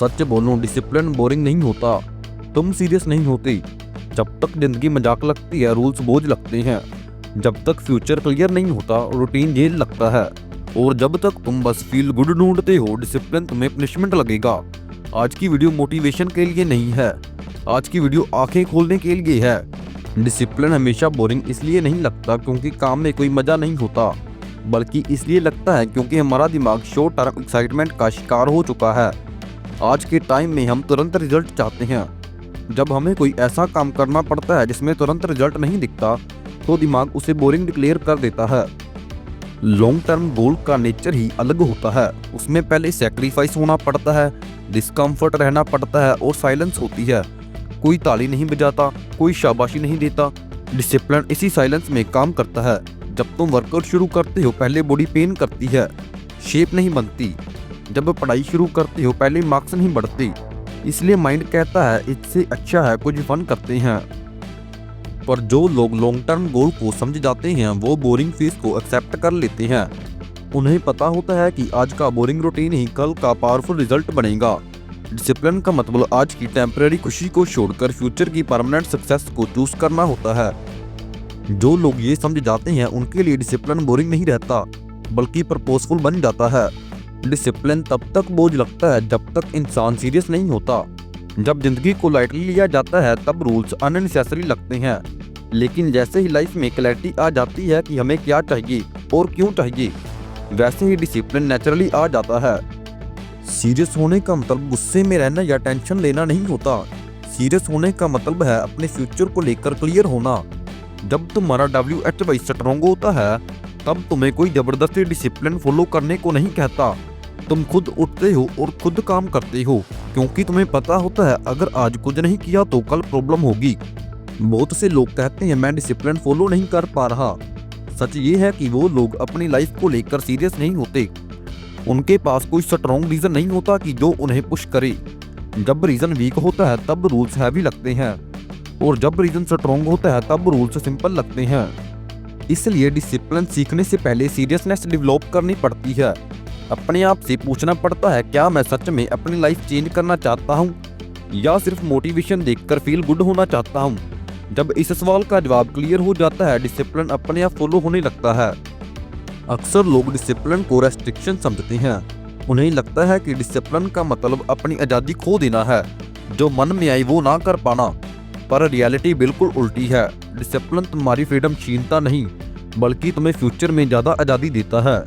सच बोलूं, discipline boring नहीं होता। तुम सीरियस नहीं होते। जब तक जिंदगी मजाक लगती है, रूल्स बोझ लगते हैं। जब तक फ्यूचर क्लियर नहीं होता, रूटीन जेल लगता है। और जब तक तुम बस फील गुड ढूंढते हो, डिसिप्लिन तुम्हें पनिशमेंट लगेगा। आज की वीडियो मोटिवेशन के लिए नहीं है, आज की वीडियो आंखें खोलने के लिए है। डिसिप्लिन हमेशा बोरिंग इसलिए नहीं लगता क्योंकि काम में कोई मजा नहीं होता, बल्कि इसलिए लगता है क्योंकि हमारा दिमाग शॉर्ट टर्म एक्साइटमेंट का शिकार हो चुका है। आज के टाइम में हम तुरंत रिजल्ट चाहते हैं। जब हमें कोई ऐसा काम करना पड़ता है जिसमें तुरंत रिजल्ट नहीं दिखता, तो दिमाग उसे बोरिंग डिक्लेयर कर देता है। लॉन्ग टर्म गोल का नेचर ही अलग होता है। उसमें पहले सैक्रिफाइस होना पड़ता है, डिस्कम्फर्ट रहना पड़ता है और साइलेंस होती है। कोई ताली नहीं बजाता, कोई शाबाशी नहीं देता। डिसिप्लिन इसी साइलेंस में काम करता है। जब तुम वर्कआउट शुरू करते हो, पहले बॉडी पेन करती है, शेप नहीं बनती। जब पढ़ाई शुरू करते हो, पहले मार्क्स नहीं बढ़ते, इसलिए माइंड कहता है इससे अच्छा है कुछ फन करते हैं। पर जो लोग लॉन्ग टर्म गोल को समझ जाते हैं, वो बोरिंग फेज को एक्सेप्ट कर लेते हैं। उन्हें पता होता है कि आज का बोरिंग रूटीन ही कल का पावरफुल रिजल्ट बनेगा। डिसिप्लिन का मतलब आज की टेम्परेरी खुशी को छोड़कर फ्यूचर की परमानेंट सक्सेस को चूज करना होता है। जो लोग ये समझ जाते हैं, उनके लिए डिसिप्लिन बोरिंग नहीं रहता, बल्कि पर्पसफुल बन जाता है। डिसिप्लिन तब तक बोझ लगता है जब तक इंसान सीरियस नहीं होता। जब जिंदगी को लाइटली लिया जाता है, तब रूल्स अननेसेसरी लगते हैं। लेकिन जैसे ही लाइफ में क्लैरिटी आ जाती है कि हमें क्या चाहिए और क्यों चाहिए, वैसे ही डिसिप्लिन नेचुरली आ जाता है। सीरियस होने का मतलब गुस्से में रहना या टेंशन लेना नहीं होता। सीरियस होने का मतलब है अपने फ्यूचर को लेकर क्लियर होना। जब तुम्हारा WHY स्ट्रॉन्ग होता है, तब तुम्हें कोई जबरदस्ती डिसिप्लिन फॉलो करने को नहीं कहता। तुम खुद उठते हो और खुद काम करते हो, क्योंकि तुम्हें पता होता है अगर आज कुछ नहीं किया तो कल प्रॉब्लम होगी। बहुत से लोग कहते हैं मैं डिसिप्लिन फॉलो नहीं कर पा रहा। सच ये है कि वो लोग अपनी लाइफ को लेकर सीरियस नहीं होते। उनके पास कोई स्ट्रॉन्ग रीजन नहीं होता कि जो उन्हें पुश करे। जब रीजन वीक होता है, तब रूल्स हैवी लगते हैं, और जब रीजन स्ट्रॉन्ग होता है, तब रूल्स सिंपल लगते हैं। इसलिए डिसिप्लिन सीखने से पहले सीरियसनेस डेवलप करनी पड़ती है। अपने आप से पूछना पड़ता है, क्या मैं सच में अपनी लाइफ चेंज करना चाहता हूँ या सिर्फ मोटिवेशन देखकर फील गुड होना चाहता हूँ। जब इस सवाल का जवाब क्लियर हो जाता है, डिसिप्लिन अपने आप फॉलो होने लगता है। अक्सर लोग डिसिप्लिन को रेस्ट्रिक्शन समझते हैं। उन्हें लगता है कि डिसिप्लिन का मतलब अपनी आज़ादी खो देना है, जो मन में आई वो ना कर पाना। पर रियलिटी बिल्कुल उल्टी है। डिसिप्लिन तुम्हारी फ्रीडम छीनता नहीं, बल्कि तुम्हें फ्यूचर में ज़्यादा आज़ादी देता है।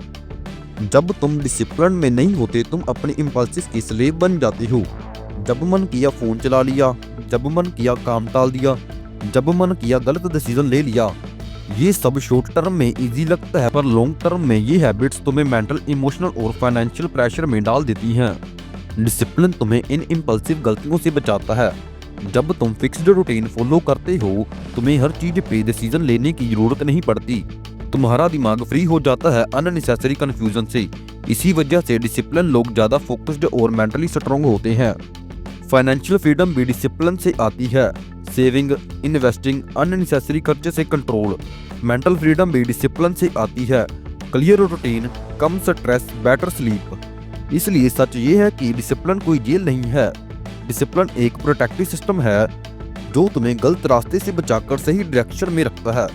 जब तुम डिसिप्लिन में नहीं होते, तुम अपने इम्पल्सिस की स्लेव बन जाते हो। जब मन किया फ़ोन चला लिया, जब मन किया काम टाल दिया, जब मन किया गलत डिसीजन ले लिया। ये सब शॉर्ट टर्म में इजी लगता है, पर लॉन्ग टर्म में ये हैबिट्स तुम्हें मेंटल, इमोशनल और फाइनेंशियल प्रेशर में डाल देती हैं। डिसिप्लिन तुम्हें इन इम्पल्सिव गलतियों से बचाता है। जब तुम फिक्स्ड रूटीन फॉलो करते हो, तुम्हें हर चीज पे डिसीजन लेने की जरूरत नहीं पड़ती। तुम्हारा दिमाग फ्री हो जाता है अननेसेसरी कंफ्यूजन से। इसी वजह से डिसिप्लिन लोग ज्यादा फोकस्ड और मेंटली स्ट्रांग होते हैं। फाइनेंशियल फ्रीडम भी डिसिप्लिन से आती है। सेविंग, इन्वेस्टिंग, अननेसेसरी खर्चे से कंट्रोल। मेंटल फ्रीडम भी डिसिप्लिन से आती है। क्लियर रूटीन, कम स्ट्रेस, बेटर स्लीप। इसलिए सच ये है कि डिसिप्लिन कोई जेल नहीं है। डिसिप्लिन एक प्रोटेक्टिव सिस्टम है जो तुम्हें गलत रास्ते से बचाकर सही डायरेक्शन में रखता है।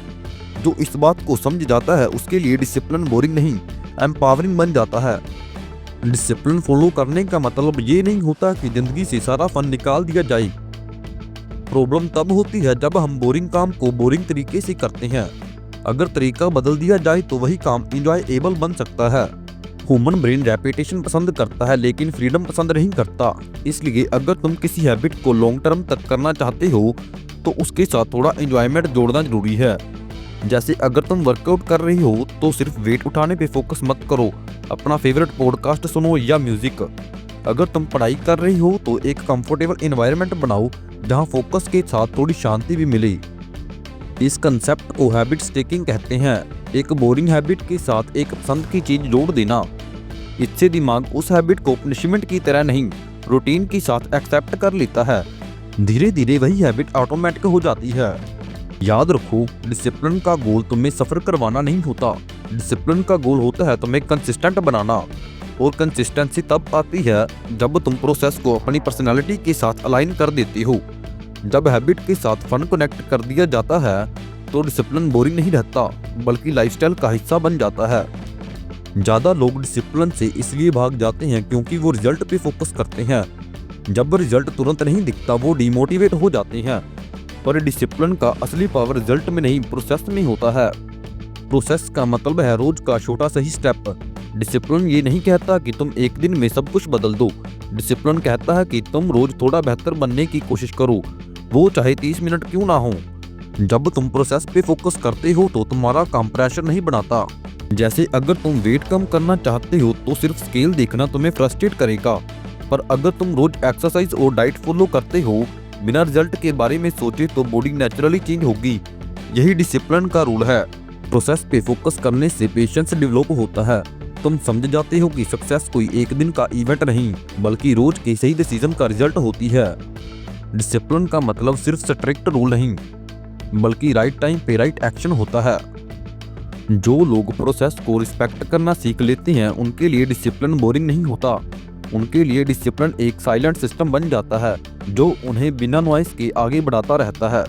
जो इस बात को समझ जाता है, उसके लिए डिसिप्लिन बोरिंग नहीं, एम्पावरिंग बन जाता है। डिसिप्लिन फॉलो करने का मतलब ये नहीं होता कि जिंदगी से सारा फन निकाल दिया जाए। प्रॉब्लम तब होती है जब हम बोरिंग काम को बोरिंग तरीके से करते हैं। अगर तरीका बदल दिया जाए तो वही काम इंजॉयबल बन सकता है। ह्यूमन ब्रेन रेपिटेशन पसंद करता है, लेकिन फ्रीडम पसंद नहीं करता। इसलिए अगर तुम किसी हैबिट को लॉन्ग टर्म तक करना चाहते हो, तो उसके साथ थोड़ा एंजॉयमेंट जोड़ना जरूरी है। जैसे अगर तुम वर्कआउट कर रही हो, तो सिर्फ वेट उठाने पे फोकस मत करो, अपना फेवरेट पॉडकास्ट सुनो या म्यूजिक। अगर तुम पढ़ाई कर रही हो, तो एक कंफर्टेबल एनवायरनमेंट बनाओ जहां फोकस के साथ थोड़ी शांति भी मिले। इस कंसेप्ट को हैबिट स्टैकिंग कहते हैं। एक बोरिंग हैबिट के साथ एक पसंद की चीज जोड़ देना। इससे दिमाग उस हैबिट को पनिशमेंट की तरह नहीं, रूटीन के साथ एक्सेप्ट कर लेता है। धीरे धीरे वही हैबिट ऑटोमेटिक हो जाती है। याद रखो, डिसिप्लिन का गोल तुम्हें सफर करवाना नहीं होता। डिसिप्लिन का गोल होता है तुम्हें कंसिस्टेंट बनाना। और कंसिस्टेंसी तब आती है जब तुम प्रोसेस को अपनी पर्सनालिटी के साथ अलाइन कर देती हो। जब हैबिट के साथ फन कनेक्ट कर दिया जाता है तो डिसिप्लिन बोरिंग नहीं रहता बल्कि लाइफस्टाइल का हिस्सा बन जाता है। ज़्यादा लोग डिसिप्लिन से इसलिए भाग जाते हैं क्योंकि वो रिजल्ट पे फोकस करते हैं। जब रिजल्ट तुरंत नहीं दिखता वो डिमोटिवेट हो जाते हैं। पर डिसिप्लिन का असली पावर रिजल्ट में नहीं प्रोसेस में होता है। प्रोसेस का मतलब है रोज का छोटा सही स्टेप। डिसिप्लिन ये नहीं कहता कि तुम एक दिन में सब कुछ बदल दो। डिसिप्लिन कहता है कि तुम रोज थोड़ा बेहतर बनने की कोशिश करो, वो चाहे 30 मिनट क्यों ना हो। जब तुम प्रोसेस पे फोकस करते हो तो तुम्हारा काम प्रेशर नहीं बनाता। जैसे अगर तुम वेट कम करना चाहते हो तो सिर्फ स्केल देखना तुम्हें फ्रस्ट्रेट करेगा, पर अगर तुम रोज एक्सरसाइज और डाइट फॉलो करते हो बिना रिजल्ट के बारे में सोचे तो बॉडी नेचुरली चेंज होगी। यही डिसिप्लिन का रूल है। प्रोसेस पे फोकस करने से पेशेंस डेवलप होता है। तुम समझ जाते हो कि सक्सेस कोई एक दिन का इवेंट नहीं बल्कि रोज के सही डिसीजन का रिजल्ट होती है। डिसिप्लिन का मतलब सिर्फ स्ट्रिक्ट रूल नहीं बल्कि राइट टाइम पे राइट एक्शन होता है। जो लोग प्रोसेस को रिस्पेक्ट करना सीख लेते हैं उनके लिए डिसिप्लिन बोरिंग नहीं होता। उनके लिए डिसिप्लिन एक साइलेंट सिस्टम बन जाता है जो उन्हें बिना नॉइस के आगे बढ़ाता रहता है।